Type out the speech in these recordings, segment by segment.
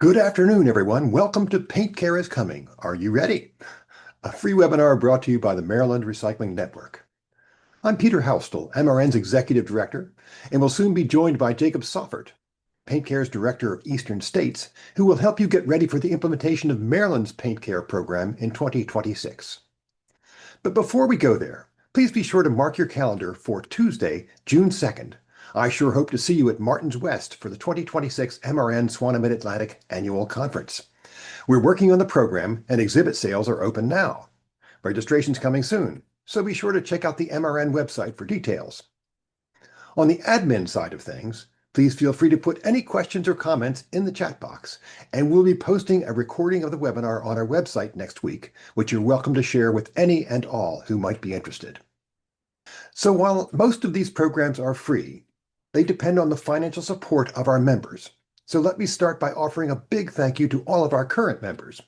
Good afternoon, everyone. Welcome to PaintCare is Coming. Are you ready? A free webinar brought to you by the Maryland Recycling Network. I'm Peter Houstel, MRN's Executive Director, and will soon be joined by Jacob Saffert, PaintCare's Director of Eastern States, who will help you get ready for the implementation of Maryland's PaintCare program in 2026. But before we go there, please be sure to mark your calendar for Tuesday, June 2nd. I sure hope to see you at Martin's West for the 2026 MRN Swan Mid-Atlantic Annual Conference. We're working on the program, and exhibit sales are open now. Registration's coming soon, so be sure to check out the MRN website for details. On the admin side of things, please feel free to put any questions or comments in the chat box, and we'll be posting a recording of the webinar on our website next week, which you're welcome to share with any and all who might be interested. So while most of these programs are free, they depend on the financial support of our members. So let me start by offering a big thank you to all of our current members.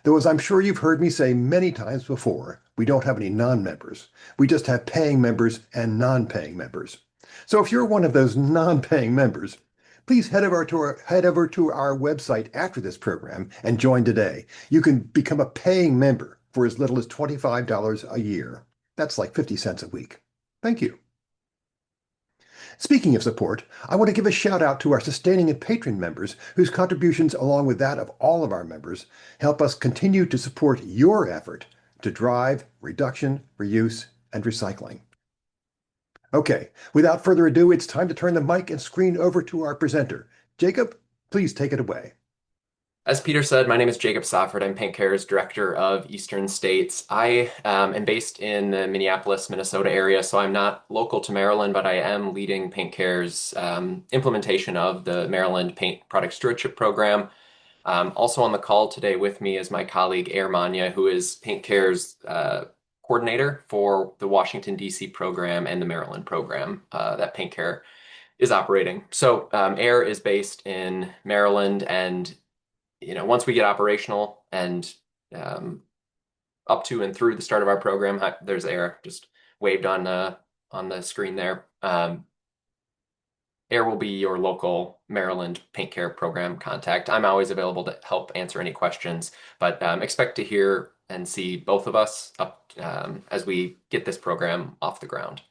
Though, as I'm sure you've heard me say many times before, we don't have any non-members. We just have paying members and non-paying members. So if you're one of those non-paying members, please head over to our website after this program and join today. You can become a paying member for as little as $25 a year. That's like 50 cents a week. Thank you. Speaking of support, I want to give a shout out to our sustaining and patron members whose contributions, along with that of all of our members, help us continue to support your effort to drive reduction, reuse, and recycling. Okay, without further ado, it's time to turn the mic and screen over to our presenter. Jacob, please take it away. As Peter said, my name is Jacob Saffert. I'm PaintCare's Director of Eastern States. I am based in the Minneapolis, Minnesota area, so I'm not local to Maryland, but I am leading PaintCare's implementation of the Maryland Paint Product Stewardship Program. Also on the call today with me is my colleague, Air Manya, who is PaintCare's coordinator for the Washington, D.C. program and the Maryland program that PaintCare is operating. So Air is based in Maryland, and once we get operational and up to and through the start of our program, there's Air just waved on the screen there. Air will be your local Maryland PaintCare program contact. I'm always available to help answer any questions, but expect to hear and see both of us up as we get this program off the ground.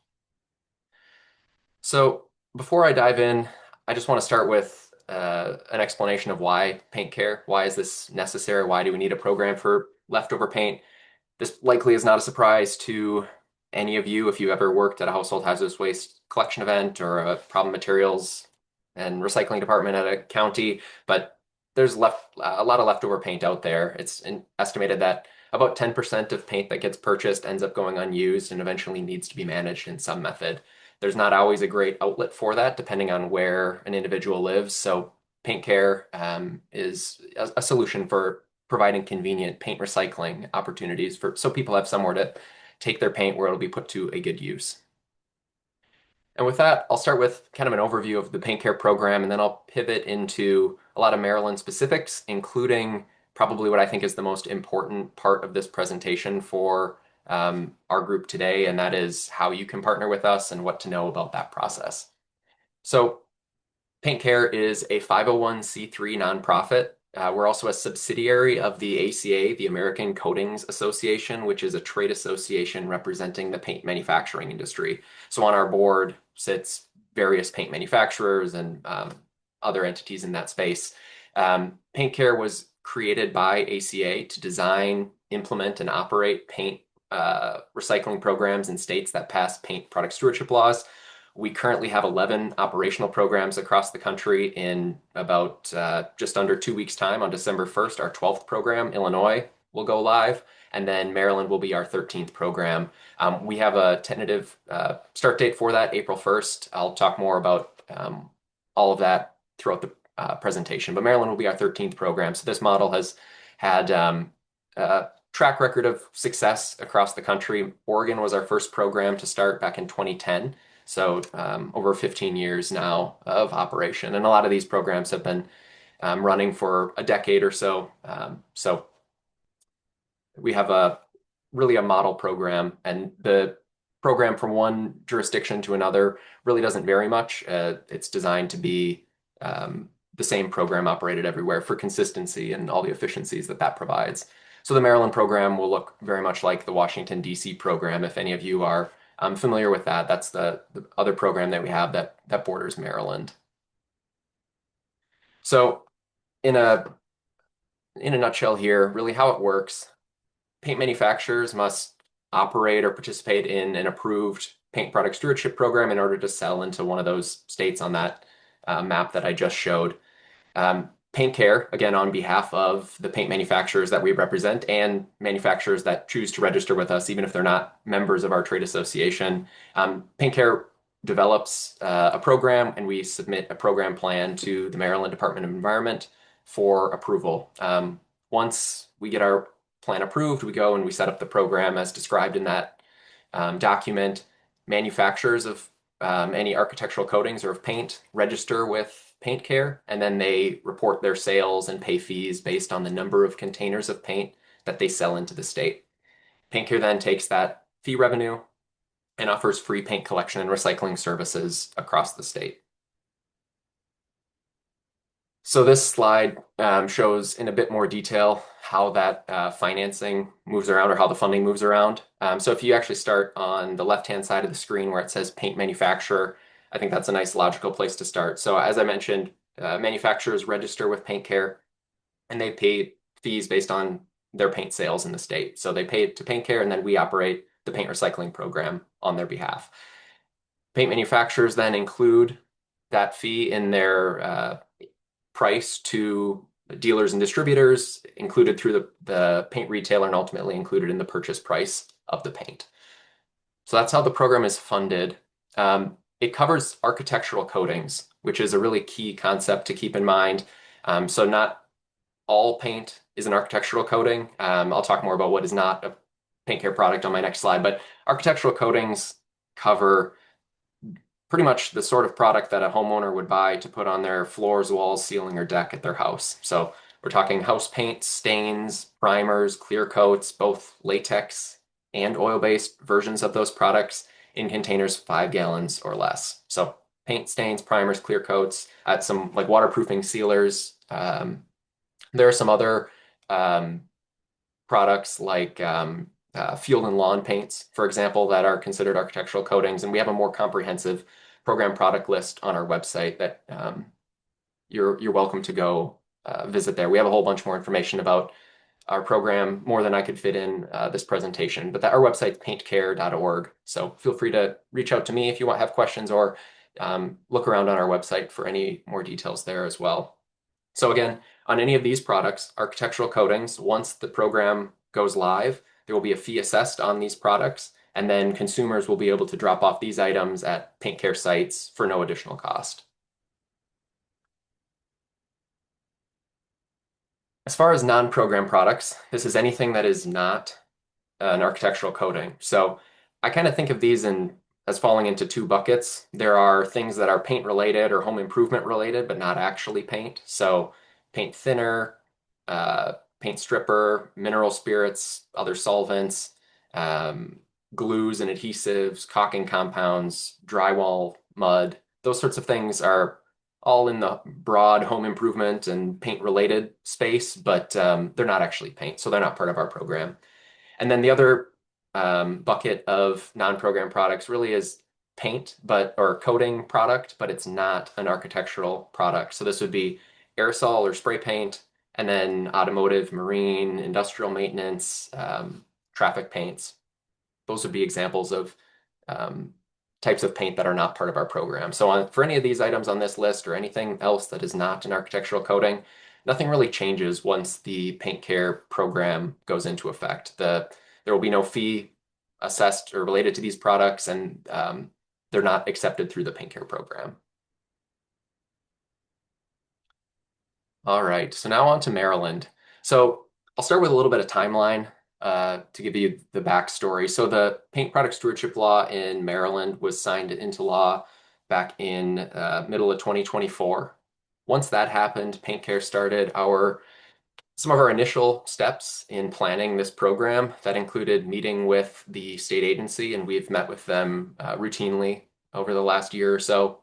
So before I dive in, I just want to start with an explanation of why PaintCare. Why is this necessary? Why do we need a program for leftover paint? This likely is not a surprise to any of you if you ever worked at a household hazardous waste collection event or a problem materials and recycling department at a county, but there's a lot of leftover paint out there. It's estimated that about 10% of paint that gets purchased ends up going unused and eventually needs to be managed in some method. There's not always a great outlet for that, depending on where an individual lives. So PaintCare is a solution for providing convenient paint recycling opportunities so people have somewhere to take their paint where it'll be put to a good use. And with that, I'll start with kind of an overview of the PaintCare program, and then I'll pivot into a lot of Maryland specifics, including probably what I think is the most important part of this presentation for our group today, and that is how you can partner with us and what to know about that process. So PaintCare is a 501c3 nonprofit. We're also a subsidiary of the ACA, the American Coatings Association, which is a trade association representing the paint manufacturing industry. So on our board sits various paint manufacturers and other entities in that space. PaintCare was created by ACA to design, implement, and operate paint recycling programs in states that pass paint product stewardship laws. We currently have 11 operational programs across the country. In about just under 2 weeks' time, on December 1st, our 12th program, Illinois, will go live, and then Maryland will be our 13th program. We have a tentative start date for that, April 1st. I'll talk more about all of that throughout the presentation, but Maryland will be our 13th program. So this model has had track record of success across the country. Oregon was our first program to start back in 2010. So over 15 years now of operation. And a lot of these programs have been running for a decade or so. So we have really a model program, and the program from one jurisdiction to another really doesn't vary much. It's designed to be the same program operated everywhere for consistency and all the efficiencies that that provides. So the Maryland program will look very much like the Washington, D.C. program. If any of you are familiar with that, that's the other program that we have that borders Maryland. So in a nutshell here, really how it works, paint manufacturers must operate or participate in an approved paint product stewardship program in order to sell into one of those states on that map that I just showed. PaintCare, again, on behalf of the paint manufacturers that we represent and manufacturers that choose to register with us, even if they're not members of our trade association. PaintCare develops a program, and we submit a program plan to the Maryland Department of Environment for approval. Once we get our plan approved, we go and we set up the program as described in that document. Manufacturers of any architectural coatings or of paint register with PaintCare, and then they report their sales and pay fees based on the number of containers of paint that they sell into the state. PaintCare then takes that fee revenue and offers free paint collection and recycling services across the state. So this slide shows in a bit more detail how that financing moves around or how the funding moves around. So if you actually start on the left-hand side of the screen where it says paint manufacturer, I think that's a nice logical place to start. So as I mentioned, manufacturers register with PaintCare and they pay fees based on their paint sales in the state. So they pay to PaintCare and then we operate the paint recycling program on their behalf. Paint manufacturers then include that fee in their price to dealers and distributors, included through the paint retailer and ultimately included in the purchase price of the paint. So that's how the program is funded. It covers architectural coatings, which is a really key concept to keep in mind. So not all paint is an architectural coating. I'll talk more about what is not a PaintCare product on my next slide, but architectural coatings cover pretty much the sort of product that a homeowner would buy to put on their floors, walls, ceiling, or deck at their house. So we're talking house paints, stains, primers, clear coats, both latex and oil-based versions of those products in containers 5 gallons or less. So paint, stains, primers, clear coats, some like waterproofing sealers. There are some other products like field and lawn paints, for example, that are considered architectural coatings, and we have a more comprehensive program product list on our website that you're welcome to go visit there. We have a whole bunch more information about our program, more than I could fit in this presentation, but our website's paintcare.org. So feel free to reach out to me if you have questions or look around on our website for any more details there as well. So again, on any of these products, architectural coatings, once the program goes live, there will be a fee assessed on these products, and then consumers will be able to drop off these items at PaintCare sites for no additional cost. As far as non-program products, this is anything that is not an architectural coating. So I kind of think of these as falling into two buckets. There are things that are paint related or home improvement related, but not actually paint. So paint thinner, paint stripper, mineral spirits, other solvents, glues and adhesives, caulking compounds, drywall, mud. Those sorts of things are all in the broad home improvement and paint related space, but they're not actually paint, so they're not part of our program. And then the other bucket of non-program products really is paint, or coating product, but it's not an architectural product. So this would be aerosol or spray paint, and then automotive, marine, industrial maintenance, traffic paints. Those would be examples of types of paint that are not part of our program. So for any of these items on this list or anything else that is not an architectural coating, nothing really changes once the PaintCare program goes into effect. There will be no fee assessed or related to these products, and they're not accepted through the PaintCare program. All right, so now on to Maryland. So I'll start with a little bit of timeline to give you the backstory. So the Paint Product Stewardship Law in Maryland was signed into law back in middle of 2024. Once that happened, PaintCare started some of our initial steps in planning this program. That included meeting with the state agency, and we've met with them routinely over the last year or so.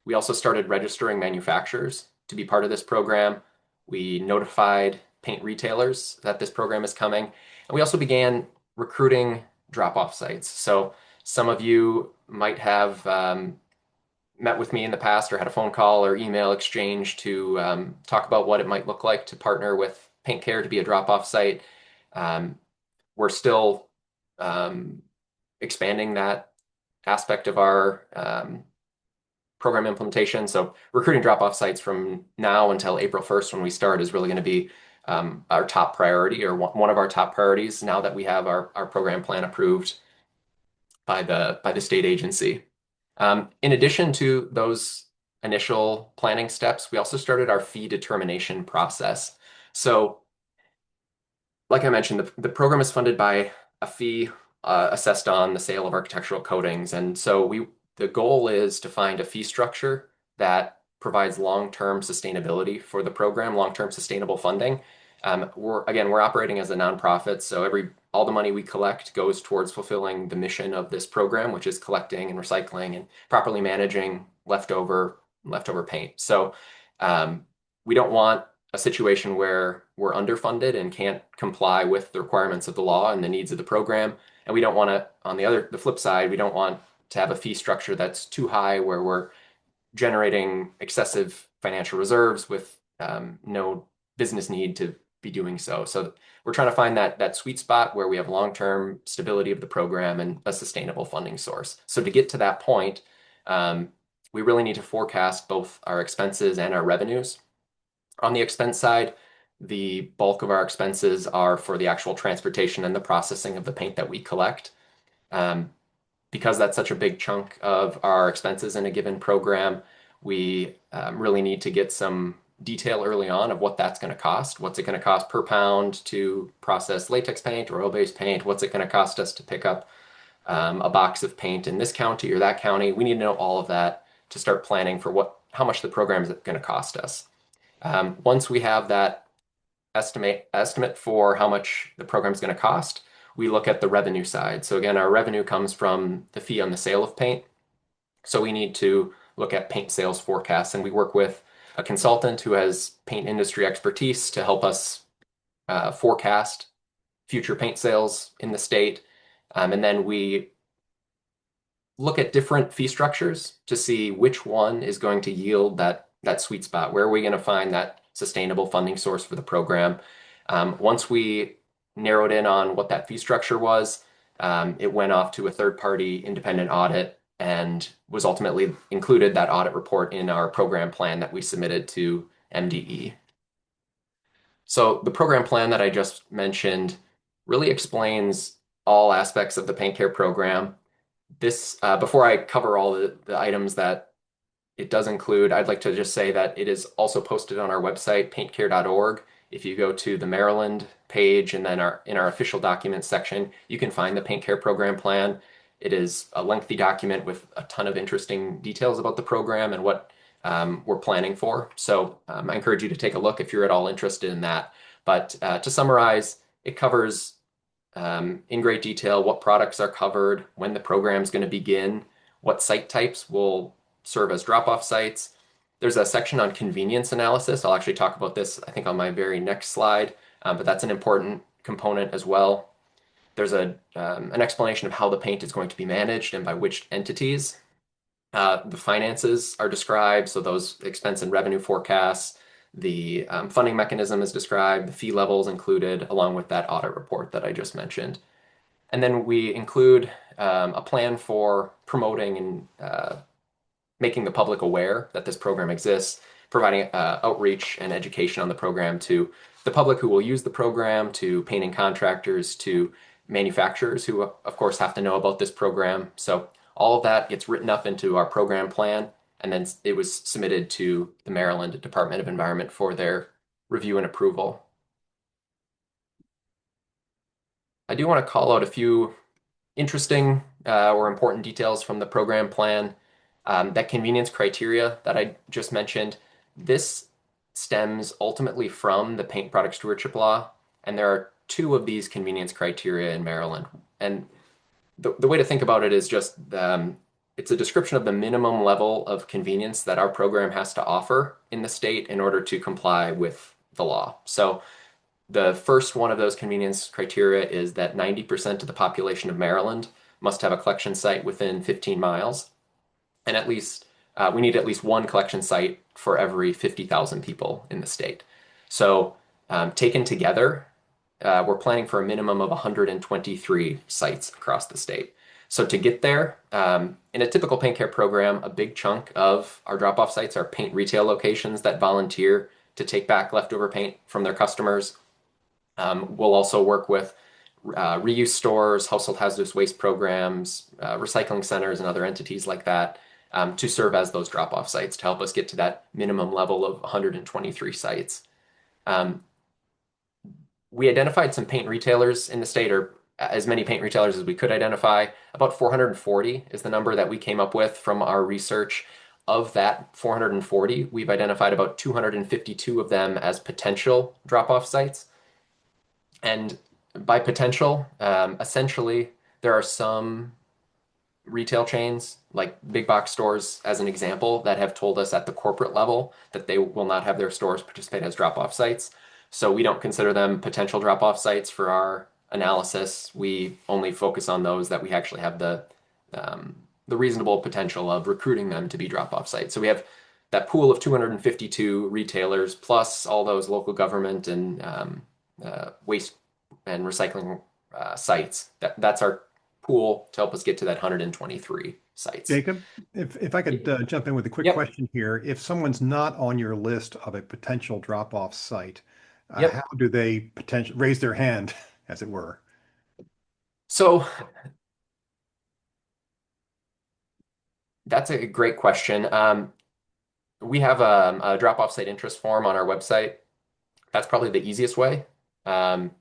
We also started registering manufacturers to be part of this program. We notified paint retailers that this program is coming. And we also began recruiting drop-off sites. So some of you might have met with me in the past or had a phone call or email exchange to talk about what it might look like to partner with PaintCare to be a drop-off site. Um, we're still um, expanding that aspect of our program implementation. So recruiting drop-off sites from now until April 1st when we start is really going to be our top priority, or one of our top priorities now that we have our program plan approved by the state agency. In addition to those initial planning steps, we also started our fee determination process. So like I mentioned, the program is funded by a fee assessed on the sale of architectural coatings. And so the goal is to find a fee structure that provides long-term sustainability for the program, long-term sustainable funding. We're operating as a nonprofit, so all the money we collect goes towards fulfilling the mission of this program, which is collecting and recycling and properly managing leftover paint. So we don't want a situation where we're underfunded and can't comply with the requirements of the law and the needs of the program. And we don't want to, on the flip side, we don't want to have a fee structure that's too high where we're generating excessive financial reserves with no business need to be doing so. So we're trying to find that sweet spot where we have long-term stability of the program and a sustainable funding source. So to get to that point, we really need to forecast both our expenses and our revenues. On the expense side, the bulk of our expenses are for the actual transportation and the processing of the paint that we collect. Because that's such a big chunk of our expenses in a given program, we really need to get some detail early on of what that's going to cost. What's it going to cost per pound to process latex paint or oil-based paint? What's it going to cost us to pick up a box of paint in this county or that county? We need to know all of that to start planning for how much the program is going to cost us. Once we have that estimate for how much the program is going to cost, we look at the revenue side. So again, our revenue comes from the fee on the sale of paint. So we need to look at paint sales forecasts, and we work with a consultant who has paint industry expertise to help us forecast future paint sales in the state. And then we look at different fee structures to see which one is going to yield that sweet spot. Where are we going to find that sustainable funding source for the program? Once we narrowed in on what that fee structure was, it went off to a third-party independent audit and was ultimately included that audit report in our program plan that we submitted to MDE. So the program plan that I just mentioned really explains all aspects of the PaintCare program. Before I cover all the items that it does include, I'd like to just say that it is also posted on our website, paintcare.org. If you go to the Maryland page and then in our official documents section, you can find the PaintCare program plan. It is a lengthy document with a ton of interesting details about the program and what we're planning for. So I encourage you to take a look if you're at all interested in that. But to summarize, it covers in great detail what products are covered, when the program is going to begin, what site types will serve as drop-off sites. There's a section on convenience analysis. I'll actually talk about this, I think, on my very next slide, but that's an important component as well. There's an explanation of how the paint is going to be managed and by which entities. The finances are described, so those expense and revenue forecasts. The funding mechanism is described, the fee levels included, along with that audit report that I just mentioned. And then we include a plan for promoting and making the public aware that this program exists, providing outreach and education on the program to the public who will use the program, to painting contractors, to manufacturers who, of course, have to know about this program. So all of that gets written up into our program plan, and then it was submitted to the Maryland Department of Environment for their review and approval. I do want to call out a few interesting or important details from the program plan. That convenience criteria that I just mentioned, this stems ultimately from the Paint Product Stewardship Law, and there are two of these convenience criteria in Maryland. And the way to think about it is just it's a description of the minimum level of convenience that our program has to offer in the state in order to comply with the law. So the first one of those convenience criteria is that 90% of the population of Maryland must have a collection site within 15 miles, and at least we need at least one collection site for every 50,000 people in the state. So taken together, we're planning for a minimum of 123 sites across the state. So to get there, in a typical paint care program, a big chunk of our drop-off sites are paint retail locations that volunteer to take back leftover paint from their customers. We'll also work with reuse stores, household hazardous waste programs, recycling centers, and other entities like that to serve as those drop-off sites to help us get to that minimum level of 123 sites. Um, we identified some paint retailers in the state, or as many paint retailers as we could identify. About 440 is the number that we came up with from our research. Of that 440, we've identified about 252 of them as potential drop-off sites. And by potential, essentially, there are some retail chains, like big box stores, as an example, that have told us at the corporate level that they will not have their stores participate as drop-off sites. So we don't consider them potential drop-off sites for our analysis. We only focus on those that we actually have the reasonable potential of recruiting them to be drop-off sites. So we have that pool of 252 retailers plus all those local government and waste and recycling sites. That's our pool to help us get to that 123 sites. Jacob, if I could jump in with a quick Yep. question here. If someone's not on your list of a potential drop-off site, how Yep. do they potentially raise their hand, as it were? So that's a great question. We have a drop-off site interest form on our website. That's probably the easiest way. Um,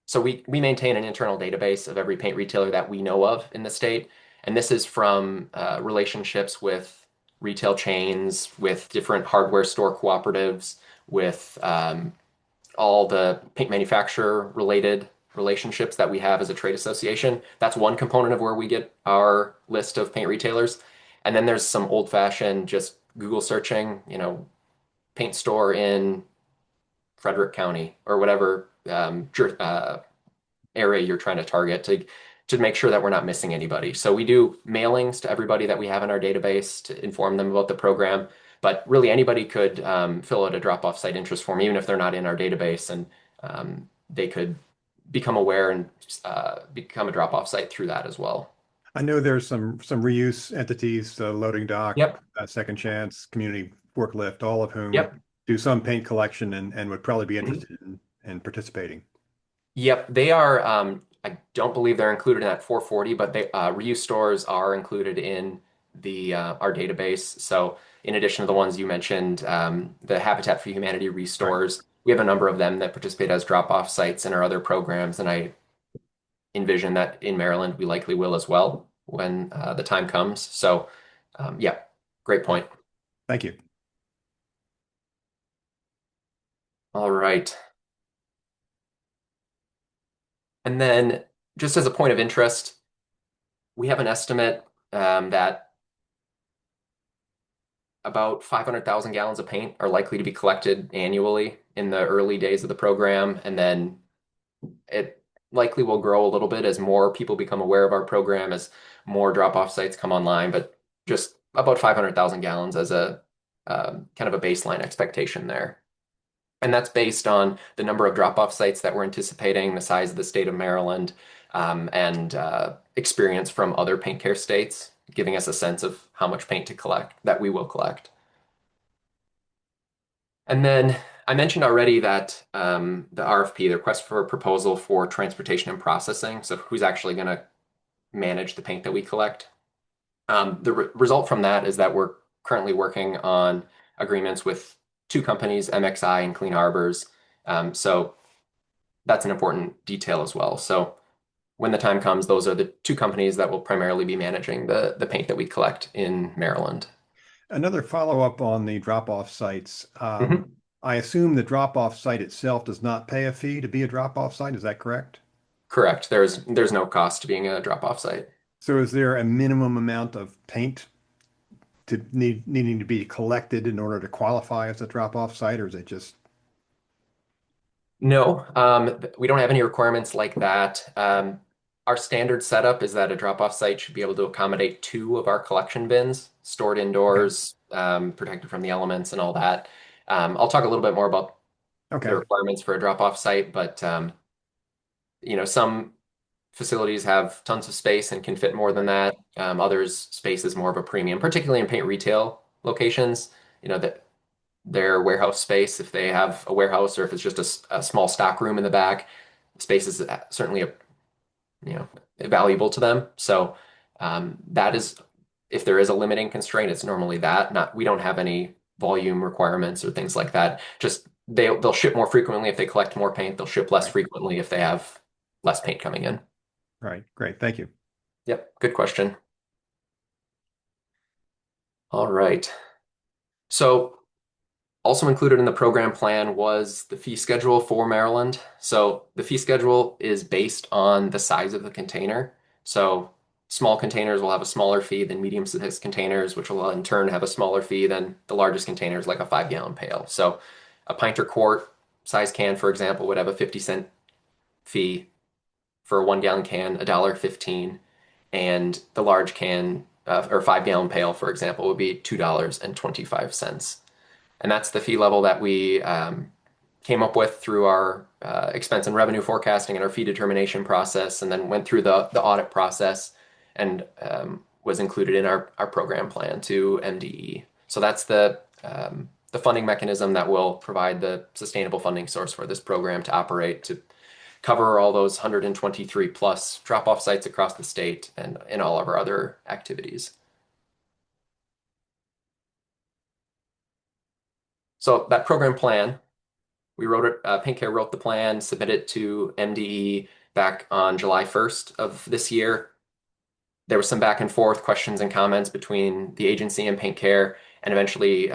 so we maintain an internal database of every paint retailer that we know of in the state, and this is from relationships with retail chains, with different hardware store cooperatives, with all the paint manufacturer related relationships that we have as a trade association. That's one component of where we get our list of paint retailers. And then there's some old-fashioned just Google searching, paint store in Frederick County or whatever area you're trying to target to make sure that we're not missing anybody. So we do mailings to everybody that we have in our database to inform them about the program. But really, anybody could fill out a drop-off site interest form, even if they're not in our database, and they could become aware and become a drop-off site through that as well. I know there's some reuse entities, Loading Dock, Yep. Second Chance, Community Forklift, all of whom Yep. do some paint collection and would probably be Mhm. interested in participating. Yep, they are. I don't believe they're included in that 440, but reuse stores are included in the our database. So in addition to the ones you mentioned, the Habitat for Humanity Right. restores, we have a number of them that participate as drop-off sites in our other programs, and I envision that in Maryland we likely will as well when the time comes. So yeah, great point. Thank you. All right. And then just as a point of interest, we have an estimate that about 500,000 gallons of paint are likely to be collected annually in the early days of the program. And then it likely will grow a little bit as more people become aware of our program, as more drop-off sites come online, but just about 500,000 gallons as a kind of a baseline expectation there. And that's based on the number of drop-off sites that we're anticipating, the size of the state of Maryland, and experience from other paint care states, giving us a sense of how much paint to collect, that we will collect. And then I mentioned already that the RFP, the request for a proposal for transportation and processing, so who's actually going to manage the paint that we collect. The result from that is that we're currently working on agreements with two companies, MXI and Clean Harbors. So that's an important detail as well. So when the time comes, those are the two companies that will primarily be managing the paint that we collect in Maryland. Another follow-up on the drop-off sites. Mhm. I assume the drop-off site itself does not pay a fee to be a drop-off site. Is that correct? Correct. There's no cost to being a drop-off site. So is there a minimum amount of paint needing to be collected in order to qualify as a drop-off site, or is it just No, we don't have any requirements like that. Our standard setup is that a drop-off site should be able to accommodate two of our collection bins, stored okay? indoors, protected from the elements and all that. I'll talk a little bit more about the Okay, requirements for a drop-off site, but some facilities have tons of space and can fit more than that. Others, space is more of a premium, particularly in paint retail locations. That their warehouse space, if they have a warehouse or if it's just a small stock room in the back, space is certainly you know, valuable to them. So that is, if there is a limiting constraint, it's normally that. Not we don't have any volume requirements or things like that. Just they'll ship more frequently if they collect more paint. They'll ship less right, frequently if they have less paint coming in. right, great, thank you. Yep, good question. All right. So also included in the program plan was the fee schedule for Maryland. So the fee schedule is based on the size of the container. So small containers will have a smaller fee than medium-sized containers, which will in turn have a smaller fee than the largest containers, like a 5-gallon pail. So a pint or quart size can, for example, would have a 50-cent fee. For a 1-gallon can, $1.15, and the large can or 5-gallon pail, for example, would be $2.25. And that's the fee level that we came up with through our expense and revenue forecasting and our fee determination process, and then went through the audit process and was included in our program plan to MDE. So that's the funding mechanism that will provide the sustainable funding source for this program to operate to cover all those 123 plus drop-off sites across the state and in all of our other activities. So that program plan, we wrote it, PaintCare wrote the plan, submitted it to MDE back on July 1st of this year. There was some back and forth questions and comments between the agency and PaintCare, and eventually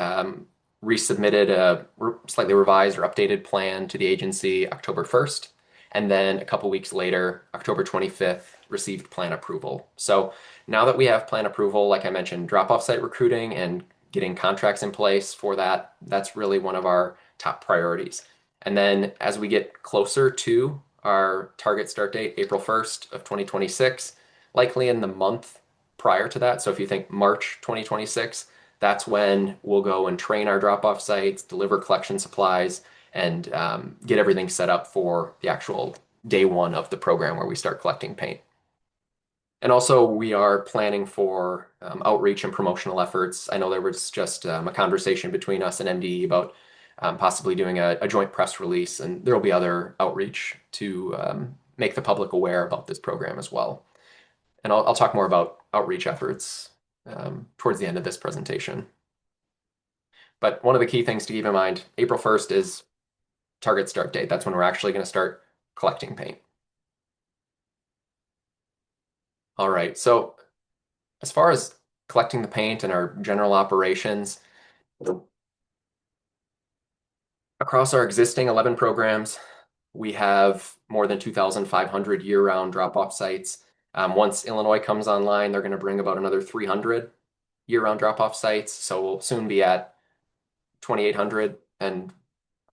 resubmitted a slightly revised or updated plan to the agency October 1st. And then a couple weeks later, October 25th, received plan approval. So now that we have plan approval, like I mentioned, drop-off site recruiting and getting contracts in place for that, that's really one of our top priorities. And then as we get closer to our target start date, April 1st of 2026, likely in the month prior to that, so if you think March 2026, that's when we'll go and train our drop-off sites, deliver collection supplies, and get everything set up for the actual day one of the program where we start collecting paint. And also, we are planning for outreach and promotional efforts. I know there was just a conversation between us and MDE about possibly doing a joint press release, and there will be other outreach to make the public aware about this program as well. And I'll talk more about outreach efforts towards the end of this presentation. But one of the key things to keep in mind, April 1st is target start date. That's when we're actually going to start collecting paint. All right, so as far as collecting the paint and our general operations, across our existing 11 programs, we have more than 2,500 year-round drop-off sites. Once Illinois comes online, they're going to bring about another 300 year-round drop-off sites. So we'll soon be at 2,800. And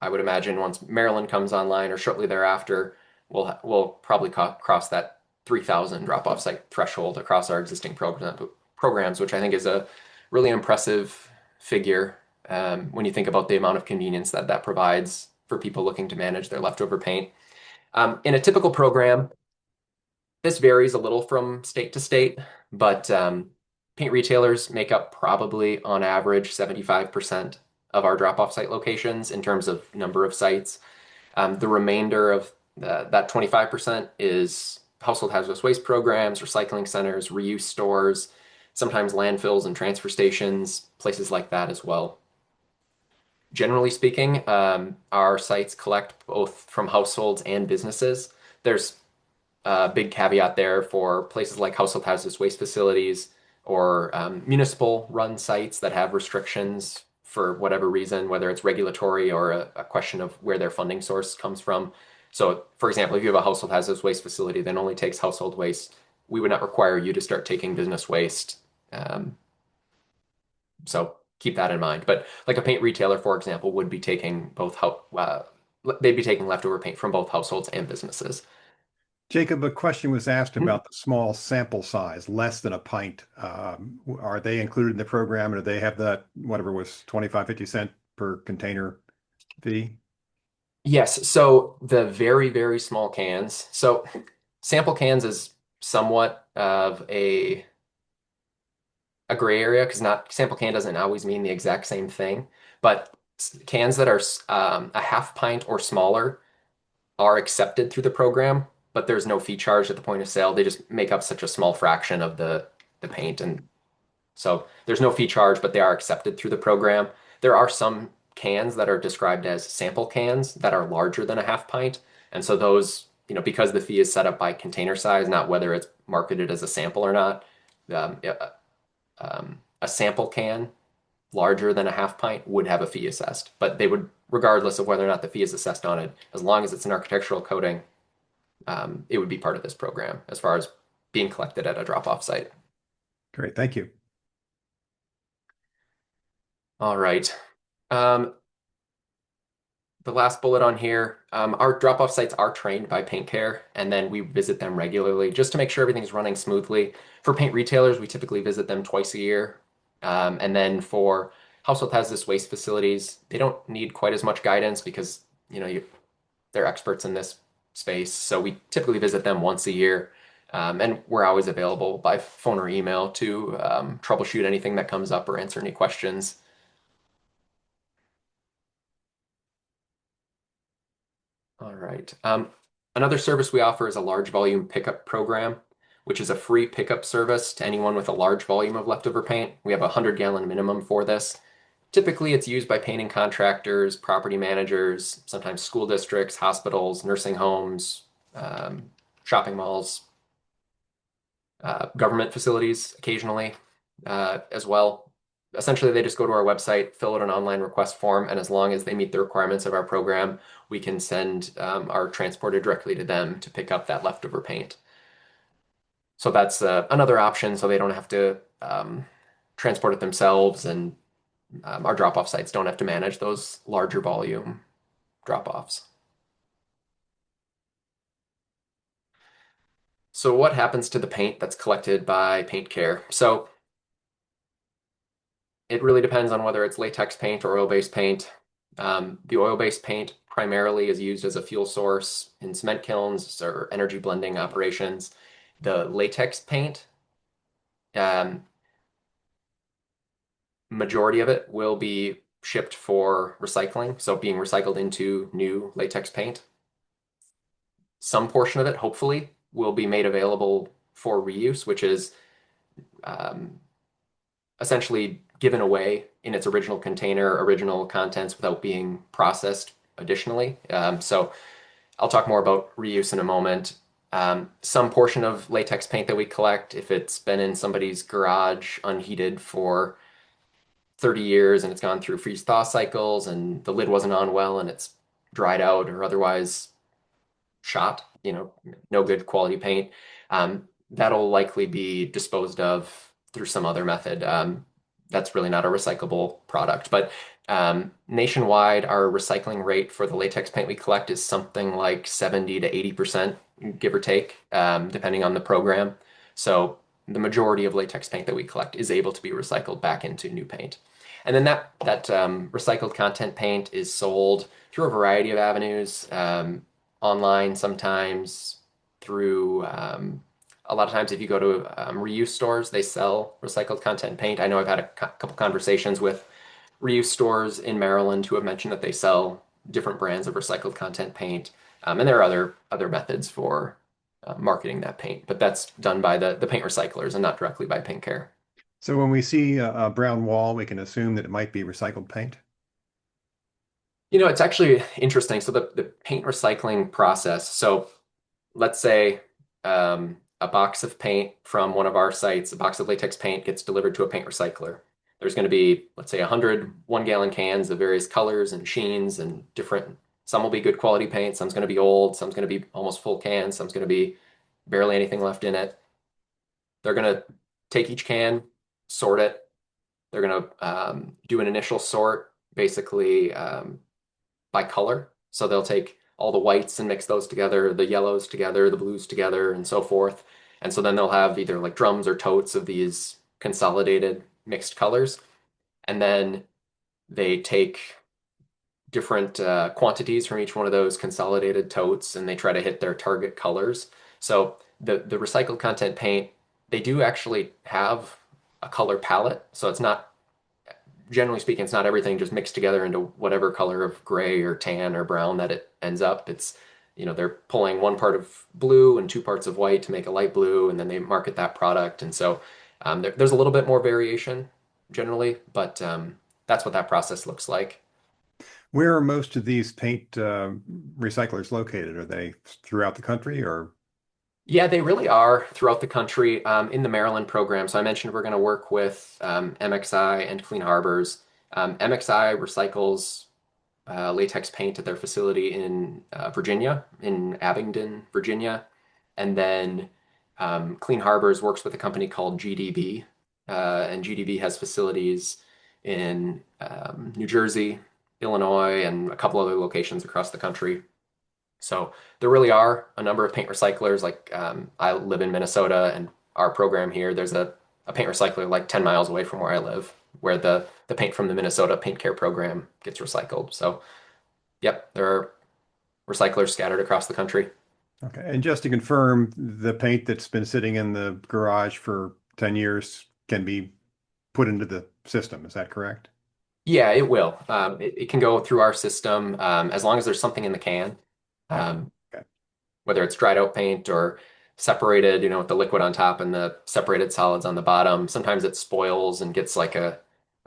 I would imagine once Maryland comes online or shortly thereafter, we'll probably cross that 3,000 drop-off site threshold across our existing programs, which I think is a really impressive figure when you think about the amount of convenience that provides for people looking to manage their leftover paint. In a typical program, this varies a little from state to state, but paint retailers make up probably on average 75% of our drop-off site locations in terms of number of sites. The remainder of that 25% is household hazardous waste programs, recycling centers, reuse stores, sometimes landfills and transfer stations, places like that as well. Generally speaking, our sites collect both from households and businesses. There's a big caveat there for places like household hazardous waste facilities or municipal run sites that have restrictions for whatever reason, whether it's regulatory or a question of where their funding source comes from. So, for example, if you have a household hazardous waste facility that only takes household waste, we would not require you to start taking business waste So keep that in mind. But like a paint retailer, for example, would be taking they'd be taking leftover paint from both households and businesses. Jacob, a question was asked Mhm. about the small sample size, less than a pint. Are they included in the program, or do they have that, whatever was 25, 50 cent per container fee? Yes, so the very, very small cans. So sample cans is somewhat of a gray area because not sample can doesn't always mean the exact same thing. But cans that are a half pint or smaller are accepted through the program, but there's no fee charged at the point of sale. They just make up such a small fraction of the paint, and so there's no fee charge, but they are accepted through the program. There are some cans that are described as sample cans that are larger than a half pint, and so those, because the fee is set up by container size, not whether it's marketed as a sample or not. Yeah, a sample can larger than a half pint would have a fee assessed, but they would, regardless of whether or not the fee is assessed on it, as long as it's an architectural coating, it would be part of this program as far as being collected at a drop-off site. Great, thank you. All right. Um, the last bullet on here, our drop-off sites are trained by PaintCare, and then we visit them regularly just to make sure everything's running smoothly. For paint retailers, we typically visit them twice a year. And then for household hazardous waste facilities, they don't need quite as much guidance because, they're experts in this space. So we typically visit them once a year. And we're always available by phone or email to troubleshoot anything that comes up or answer any questions. All right. Another service we offer is a large volume pickup program, which is a free pickup service to anyone with a large volume of leftover paint. We have a 100-gallon minimum for this. Typically, it's used by painting contractors, property managers, sometimes school districts, hospitals, nursing homes, um, shopping malls, government facilities occasionally as well. Essentially, they just go to our website, fill out an online request form, and as long as they meet the requirements of our program, we can send our transporter directly to them to pick up that leftover paint. So that's another option, so they don't have to transport it themselves, and our drop-off sites don't have to manage those larger volume drop-offs. So what happens to the paint that's collected by PaintCare? So it really depends on whether it's latex paint or oil-based paint. The oil-based paint primarily is used as a fuel source in cement kilns or energy blending operations. The latex paint, um, majority of it will be shipped for recycling, so being recycled into new latex paint. Some portion of it, hopefully, will be made available for reuse, which is um, essentially given away in its original container, original contents without being processed additionally. So I'll talk more about reuse in a moment. Some portion of latex paint that we collect, if it's been in somebody's garage unheated for 30 years and it's gone through freeze thaw cycles and the lid wasn't on well and it's dried out or otherwise shot, no good quality paint, that'll likely be disposed of through some other method. That's really not a recyclable product. But nationwide, our recycling rate for the latex paint we collect is something like 70 to 80%, give or take, depending on the program. So the majority of latex paint that we collect is able to be recycled back into new paint. And then that recycled content paint is sold through a variety of avenues. Online sometimes through a lot of times if you go to reuse stores, they sell recycled content paint. I know I've had a couple conversations with reuse stores in Maryland who have mentioned that they sell different brands of recycled content paint. And there are other methods for marketing that paint, but that's done by the paint recyclers and not directly by PaintCare. So when we see a brown wall, we can assume that it might be recycled paint. It's actually interesting. So the paint recycling process. So let's say a box of paint from one of our sites, a box of latex paint gets delivered to a paint recycler. There's going to be, let's say, 100 1-gallon cans of various colors and sheens and different. Some will be good quality paint, some's going to be old, some's going to be almost full cans, some's going to be barely anything left in it. They're going to take each can, sort it, They're going to do an initial sort basically by color. So they'll take all the whites and mix those together, the yellows together, the blues together, and so forth. And so then they'll have either like drums or totes of these consolidated mixed colors. And then they take different quantities from each one of those consolidated totes and they try to hit their target colors. So the recycled content paint, they do actually have a color palette. So it's not, generally speaking, it's not everything just mixed together into whatever color of gray or tan or brown that it ends up. It's, they're pulling one part of blue and two parts of white to make a light blue, and then they market that product. And so there's a little bit more variation generally, but that's what that process looks like. Where are most of these paint recyclers located? Are they throughout the country or? Yeah, they really are throughout the country. In the Maryland program, so I mentioned we're going to work with MXI and Clean Harbors. MXI recycles latex paint at their facility in Virginia, in Abingdon, Virginia. And then Clean Harbors works with a company called GDB. And GDB has facilities in New Jersey, Illinois, and a couple other locations across the country. So there really are a number of paint recyclers. Like I live in Minnesota, and our program here, there's a paint recycler like 10 miles away from where I live, where the paint from the Minnesota PaintCare program gets recycled. So, yep, there are recyclers scattered across the country. Okay. And just to confirm, the paint that's been sitting in the garage for 10 years can be put into the system. Is that correct? Yeah, it will. It can go through our system as long as there's something in the can. Oh, Um, okay. whether it's dried out paint or separated, with the liquid on top and the separated solids on the bottom. Sometimes it spoils and gets like a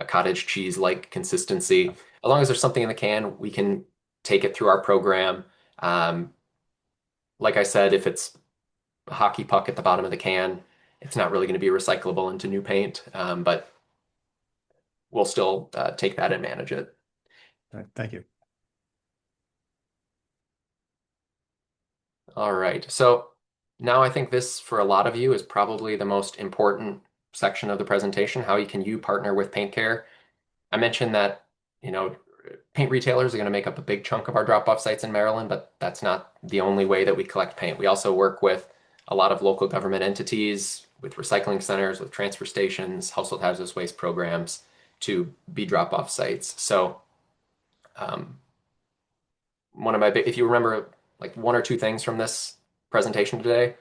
cottage cheese-like consistency. As long as there's something in the can, we can take it through our program. Um, like I said, if it's a hockey puck at the bottom of the can, it's not really going to be recyclable into new paint, but we'll still take that and manage it. All right. Thank you. All right. So now I think this, for a lot of you, is probably the most important section of the presentation. How can you partner with PaintCare? I mentioned that, you know, paint retailers are going to make up a big chunk of our drop-off sites in Maryland, but that's not the only way that we collect paint. We also work with a lot of local government entities, with recycling centers, with transfer stations, household hazardous waste programs to be drop-off sites. So um, if you remember like one or two things from this presentation today,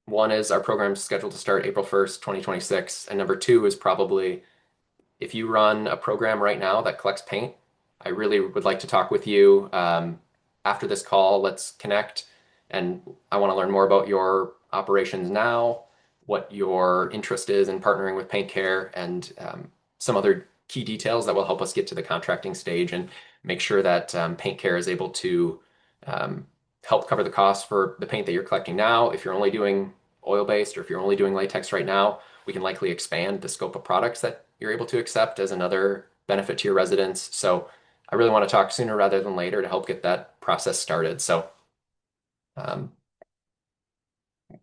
one is our program is scheduled to start April 1st, 2026. And number two is probably if you run a program right now that collects paint, I really would like to talk with you. After this call, let's connect. And I want to learn more about your operations now, what your interest is in partnering with PaintCare, and some other key details that will help us get to the contracting stage and make sure that PaintCare is able to um, help cover the costs for the paint that you're collecting now. If you're only doing oil-based or if you're only doing latex right now, we can likely expand the scope of products that you're able to accept as another benefit to your residents. So I really want to talk sooner rather than later to help get that process started. So um,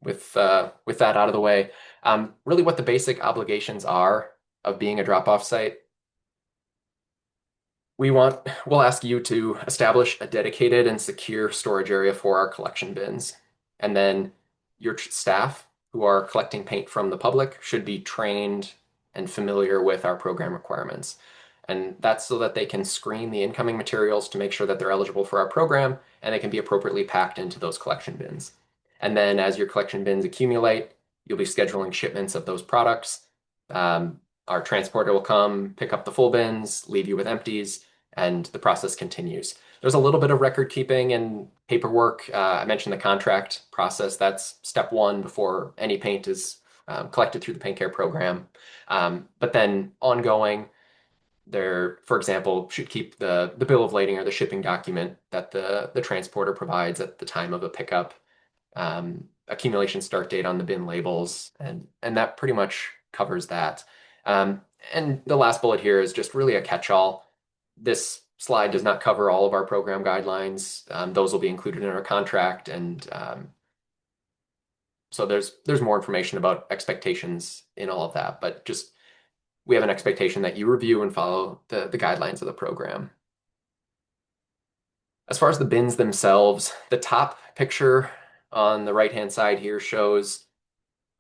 with that out of the way, really what the basic obligations are of being a drop-off site. We'll ask you to establish a dedicated and secure storage area for our collection bins. And then your staff who are collecting paint from the public should be trained and familiar with our program requirements. And that's so that they can screen the incoming materials to make sure that they're eligible for our program and they can be appropriately packed into those collection bins. And then as your collection bins accumulate, you'll be scheduling shipments of those products. Our transporter will come, pick up the full bins, leave you with empties, and the process continues. There's a little bit of record keeping and paperwork. I mentioned the contract process. That's step one before any paint is collected through the PaintCare program. But then ongoing, there, for example, should keep the bill of lading or the shipping document that the transporter provides at the time of a pickup, accumulation start date on the bin labels, and that pretty much covers that. And the last bullet here is just really a catch-all. This slide does not cover all of our program guidelines. Those will be included in our contract, and so there's more information about expectations in all of that. But just we have an expectation that you review and follow the guidelines of the program. As far as the bins themselves, the top picture on the right-hand side here shows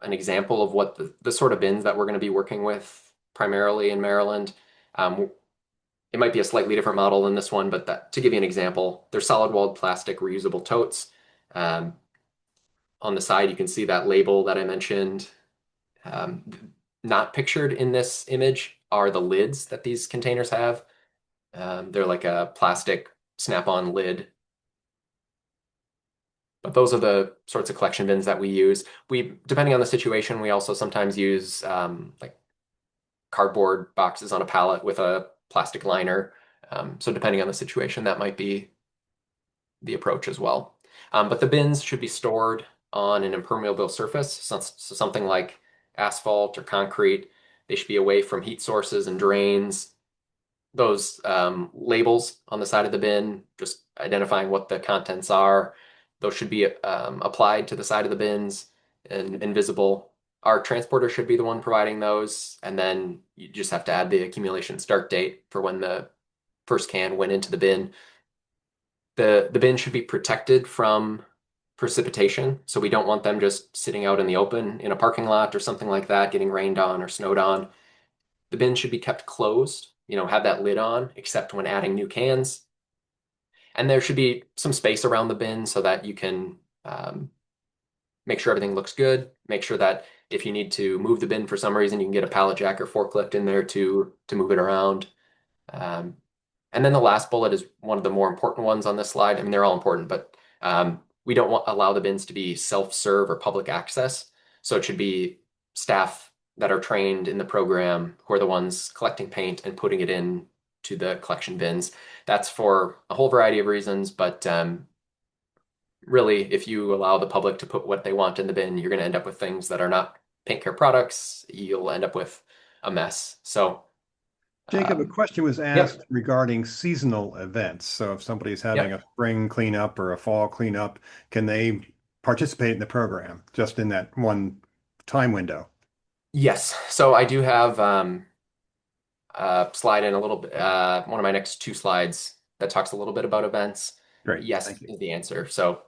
an example of what the sort of bins that we're going to be working with primarily in Maryland. It might be a slightly different model than this one, but to give you an example, they're solid-walled plastic reusable totes. On the side, you can see that label that I mentioned. Um, Not pictured in this image are the lids that these containers have. They're like a plastic snap-on lid. But those are the sorts of collection bins that we use. Depending on the situation, we also sometimes use like cardboard boxes on a pallet with a plastic liner. So depending on the situation, that might be the approach as well. But the bins should be stored on an impermeable surface, so something like asphalt or concrete. They should be away from heat sources and drains. Those labels on the side of the bin, just identifying what the contents are, those should be applied to the side of the bins and invisible. Our transporter should be the one providing those, and then you just have to add the accumulation start date for when the first can went into the bin. The bin should be protected from precipitation, so we don't want them just sitting out in the open in a parking lot or something like that, getting rained on or snowed on. The bin should be kept closed, have that lid on, except when adding new cans. And there should be some space around the bin so that you can make sure everything looks good, make sure that if you need to move the bin for some reason, you can get a pallet jack or forklift in there to move it around. And then the last bullet is one of the more important ones on this slide. I mean, they're all important, but we don't allow the bins to be self-serve or public access. So it should be staff that are trained in the program who are the ones collecting paint and putting it in to the collection bins. That's for a whole variety of reasons, but really, if you allow the public to put what they want in the bin, you're going to end up with things that are not PaintCare products. You'll end up with a mess. So, Jacob, a question was yep, asked regarding seasonal events. So if somebody's having yep. a spring cleanup or a fall cleanup, can they participate in the program just in that one time window? Yes. So I do have slide in a little bit, one of my next two slides that talks a little bit about events. Great. Yes Thank you. is the answer. So,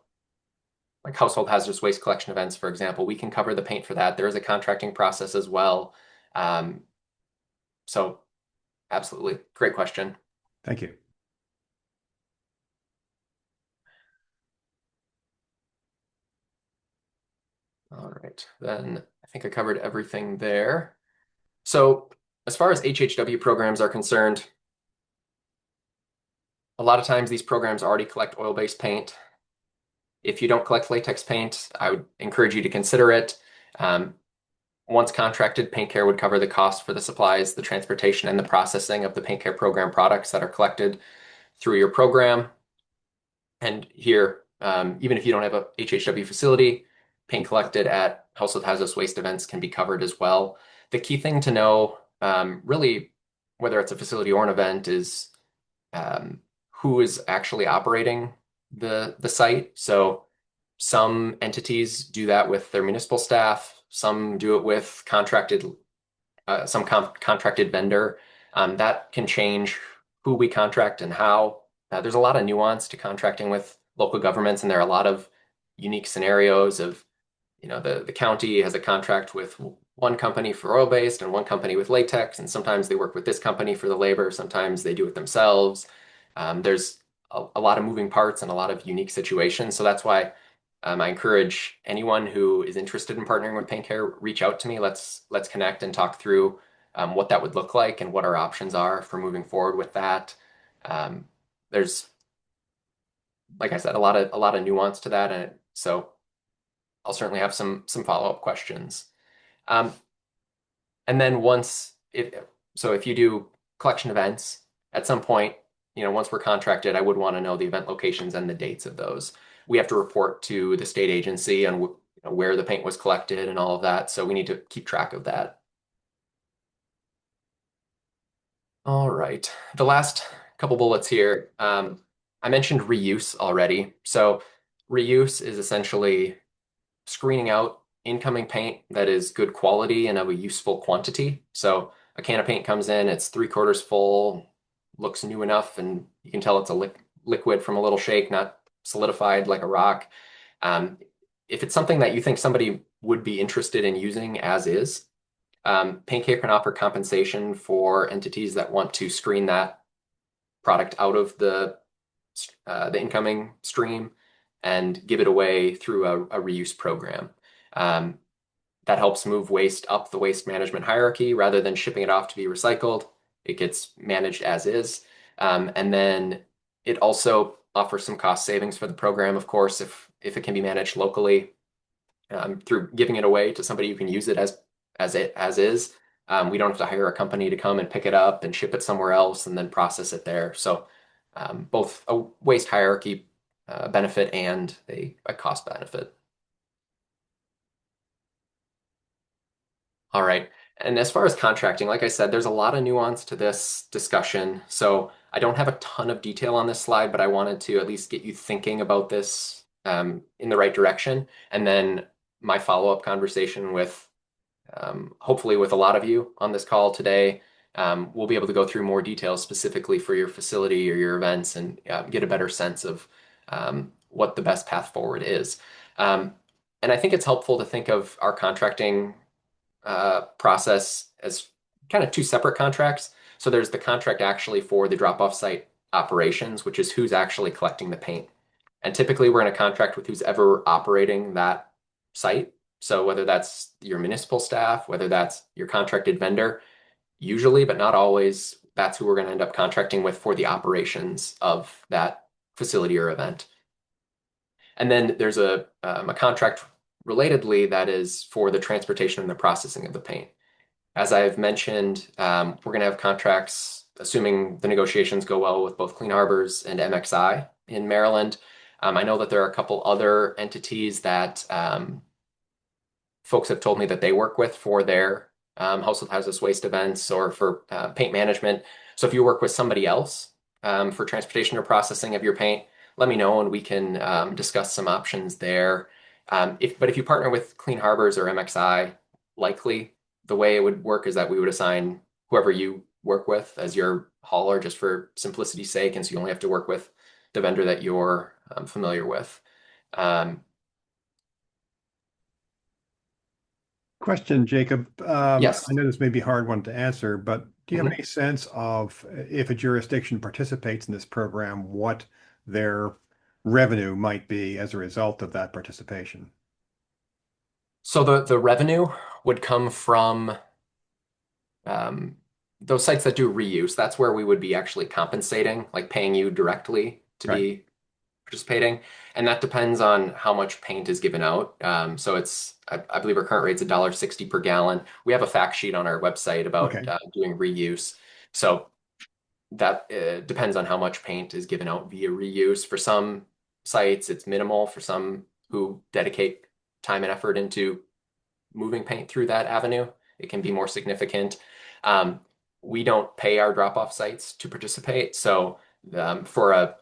like household hazardous waste collection events, for example, we can cover the paint for that. There is a contracting process as well. Um, so, absolutely. Great question. Thank you. All right. Then I think I covered everything there. So, as far as HHW programs are concerned, a lot of times these programs already collect oil-based paint. If you don't collect latex paint, I would encourage you to consider it. Um, Once contracted, PaintCare would cover the cost for the supplies, the transportation, and the processing of the PaintCare program products that are collected through your program. And here, even if you don't have a HHW facility, paint collected at household hazardous waste events can be covered as well. The key thing to know, really, whether it's a facility or an event, is who is actually operating the site. So some entities do that with their municipal staff. Some do it with contracted vendor. That can change who we contract and how. There's a lot of nuance to contracting with local governments, and there are a lot of unique scenarios of, the county has a contract with one company for oil-based and one company with latex, and sometimes they work with this company for the labor, sometimes they do it themselves. There's a lot of moving parts and a lot of unique situations. So that's why I encourage anyone who is interested in partnering with PaintCare, reach out to me. Let's connect and talk through what that would look like and what our options are for moving forward with that. There's, like I said, a lot of nuance to that, and so I'll certainly have some follow-up questions. Um, and then if you do collection events at some point, once we're contracted, I would want to know the event locations and the dates of those. We have to report to the state agency on where the paint was collected and all of that. So we need to keep track of that. All right. The last couple bullets here. I mentioned reuse already. So reuse is essentially screening out incoming paint that is good quality and of a useful quantity. So a can of paint comes in, it's 3/4 full, looks new enough, and you can tell it's a liquid from a little shake, not solidified like a rock. Um, if it's something that you think somebody would be interested in using as is, PaintCare can offer compensation for entities that want to screen that product out of the incoming stream and give it away through a reuse program. Um, that helps move waste up the waste management hierarchy rather than shipping it off to be recycled. It gets managed as is. And then it also offers some cost savings for the program, of course, if it can be managed locally through giving it away to somebody who can use it as is. We don't have to hire a company to come and pick it up and ship it somewhere else and then process it there. So both a waste hierarchy benefit and a cost benefit. All right. And as far as contracting, like I said, there's a lot of nuance to this discussion. So I don't have a ton of detail on this slide, but I wanted to at least get you thinking about this in the right direction. And then my follow-up conversation with hopefully with a lot of you on this call today, we'll be able to go through more details specifically for your facility or your events and get a better sense of what the best path forward is. And I think it's helpful to think of our contracting process as kind of two separate contracts. So there's the contract actually for the drop-off site operations, which is who's actually collecting the paint. And typically we're in a contract with who's ever operating that site. So whether that's your municipal staff, whether that's your contracted vendor, usually, but not always, that's who we're going to end up contracting with for the operations of that facility or event. And then there's a contract relatedly that is for the transportation and the processing of the paint. As I've mentioned, we're going to have contracts, assuming the negotiations go well with both Clean Harbors and MXI in Maryland. I know that there are a couple other entities that folks have told me that they work with for their household hazardous waste events or for paint management. So if you work with somebody else for transportation or processing of your paint, let me know and we can discuss some options there. But if you partner with Clean Harbors or MXI, likely the way it would work is that we would assign whoever you work with as your hauler just for simplicity's sake. And so you only have to work with the vendor that you're familiar with. Question, Jacob. Yes. I know this may be a hard one to answer, but do you have Mhm. any sense of if a jurisdiction participates in this program, what their revenue might be as a result of that participation? So the revenue would come from um, those sites that do reuse. That's where we would be actually compensating, like paying you directly to Right. be participating. And that depends on how much paint is given out. So I believe our current rate's $1.60 per gallon. We have a fact sheet on our website about Okay. doing reuse. So that depends on how much paint is given out via reuse. For some sites, it's minimal. For some who dedicate time and effort into moving paint through that avenue, it can be more significant. Um, we don't pay our drop-off sites to participate. So for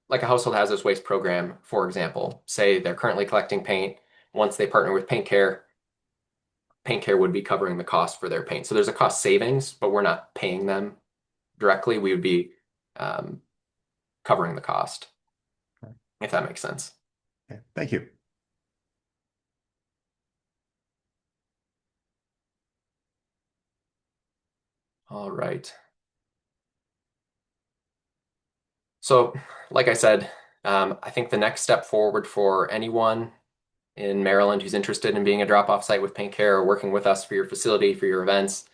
like a household hazardous waste program, for example, say they're currently collecting paint. Once they partner with PaintCare, PaintCare would be covering the cost for their paint. So there's a cost savings, but we're not paying them directly. We would be um, covering the cost, if that makes sense. Okay. Thank you. All right. So, like I said, I think the next step forward for anyone in Maryland who's interested in being a drop-off site with PaintCare or working with us for your facility, for your events,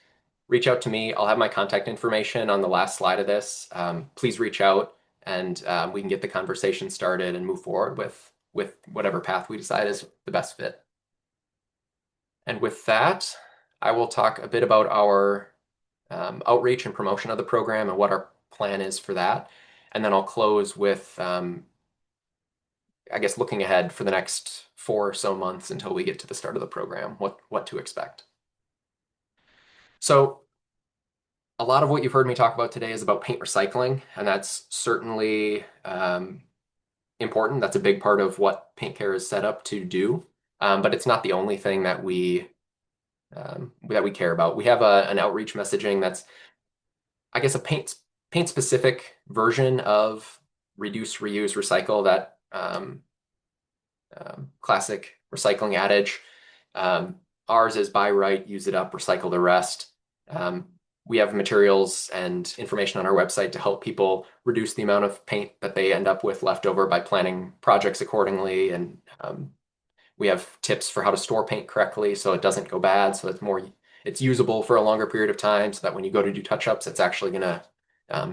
reach out to me. I'll have my contact information on the last slide of this. Please reach out and we can get the conversation started and move forward with whatever path we decide is the best fit. And with that, I will talk a bit about our outreach and promotion of the program and what our plan is for that. And then I'll close with, I guess, looking ahead for the next 4 or so months until we get to the start of the program, what to expect. So a lot of what you've heard me talk about today is about paint recycling, and that's certainly important. That's a big part of what PaintCare is set up to do, but it's not the only thing that we that we care about. We have an outreach messaging that's, I guess, a paint specific version of reduce, reuse, recycle, that classic recycling adage. Ours is buy right, use it up, recycle the rest. Um, we have materials and information on our website to help people reduce the amount of paint that they end up with left over by planning projects accordingly. And we have tips for how to store paint correctly so it doesn't go bad, so it's usable for a longer period of time, so that when you go to do touch-ups, it's actually going to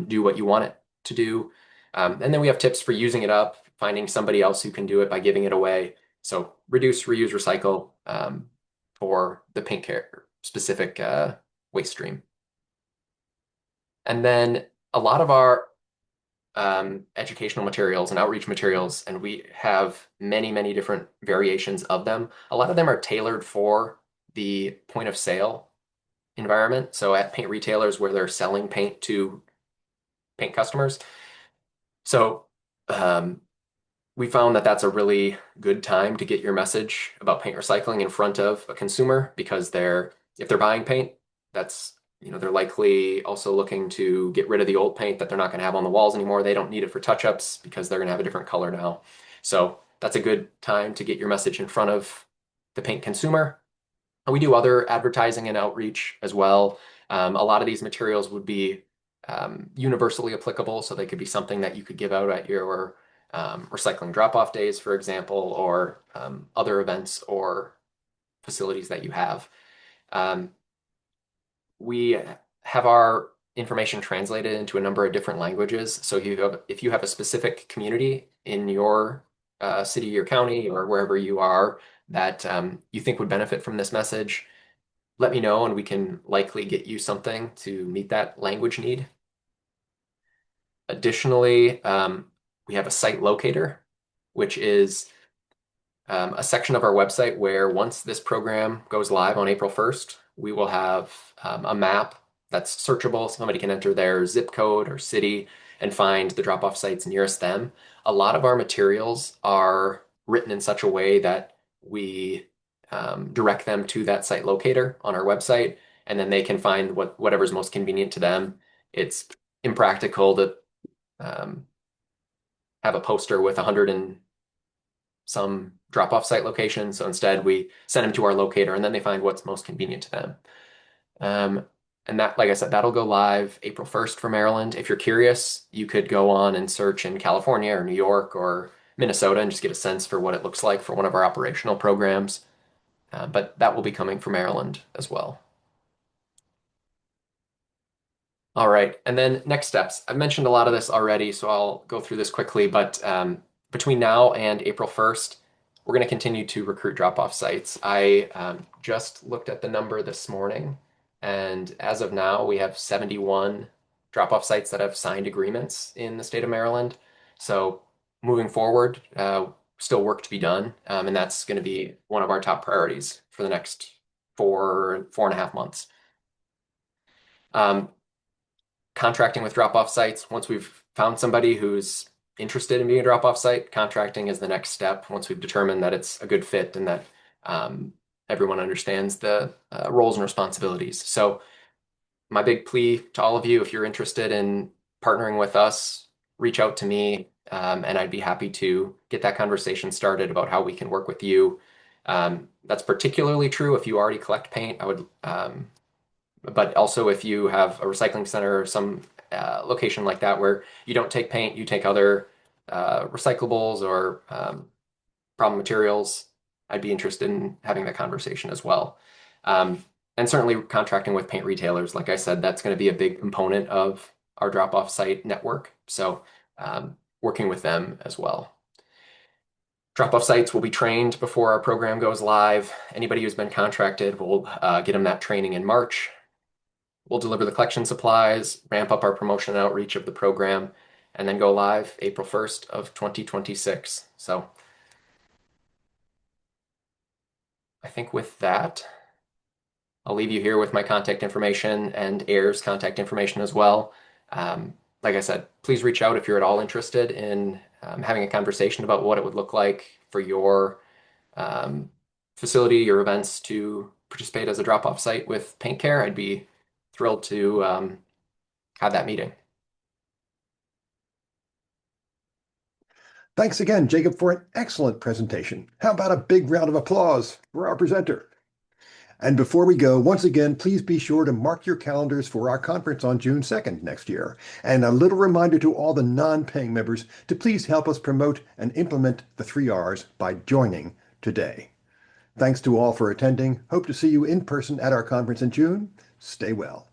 do what you want it to do. And then we have tips for using it up, finding somebody else who can do it by giving it away. So reduce, reuse, recycle for the PaintCare specific waste stream. And then a lot of our educational materials and outreach materials, and we have many, many different variations of them. A lot of them are tailored for the point of sale environment. So at paint retailers where they're selling paint to paint customers. So we found that that's a really good time to get your message about paint recycling in front of a consumer, because if they're buying paint, that's they're likely also looking to get rid of the old paint that they're not going to have on the walls anymore. They don't need it for touch-ups because they're going to have a different color now. So that's a good time to get your message in front of the paint consumer. And we do other advertising and outreach as well. A lot of these materials would be universally applicable, so they could be something that you could give out at your recycling drop-off days, for example, or other events or facilities that you have. We have our information translated into a number of different languages. So if you have a specific community in your city or county or wherever you are that you think would benefit from this message, let me know and we can likely get you something to meet that language need. Additionally, we have a site locator, which is a section of our website where once this program goes live on April 1st, we will have a map that's searchable. Somebody can enter their zip code or city and find the drop-off sites nearest them. A lot of our materials are written in such a way that we direct them to that site locator on our website, and then they can find whatever's most convenient to them. It's impractical to have a poster with 100 and some drop-off site locations. So instead, we send them to our locator, and then they find what's most convenient to them. And that, like I said, that'll go live April 1st for Maryland. If you're curious, you could go on and search in California or New York or Minnesota and just get a sense for what it looks like for one of our operational programs. But that will be coming for Maryland as well. All right, and then next steps. I've mentioned a lot of this already, so I'll go through this quickly, but between now and April 1st, we're going to continue to recruit drop-off sites. I just looked at the number this morning, and as of now, we have 71 drop-off sites that have signed agreements in the state of Maryland. So moving forward, still work to be done, and that's going to be one of our top priorities for the next 4.5 months. Contracting with drop-off sites. Once we've found somebody who's interested in being a drop-off site, contracting is the next step once we've determined that it's a good fit and that everyone understands the roles and responsibilities. So my big plea to all of you, if you're interested in partnering with us, reach out to me and I'd be happy to get that conversation started about how we can work with you. That's particularly true if you already collect paint. But also if you have a recycling center or some location like that where you don't take paint, you take other recyclables or problem materials, I'd be interested in having that conversation as well. And certainly contracting with paint retailers, like I said, that's going to be a big component of our drop-off site network. So working with them as well. Drop-off sites will be trained before our program goes live. Anybody who's been contracted, we'll get them that training in March. We'll deliver the collection supplies, ramp up our promotion and outreach of the program, and then go live April 1st of 2026. So I think with that, I'll leave you here with my contact information and AIR's contact information as well. Like I said, please reach out if you're at all interested in having a conversation about what it would look like for your facility, your events to participate as a drop-off site with PaintCare, I'd be thrilled to have that meeting. Thanks again, Jacob, for an excellent presentation. How about a big round of applause for our presenter? And before we go, once again, please be sure to mark your calendars for our conference on June 2nd next year. And a little reminder to all the non-paying members to please help us promote and implement the 3Rs by joining today. Thanks to all for attending. Hope to see you in person at our conference in June. Stay well.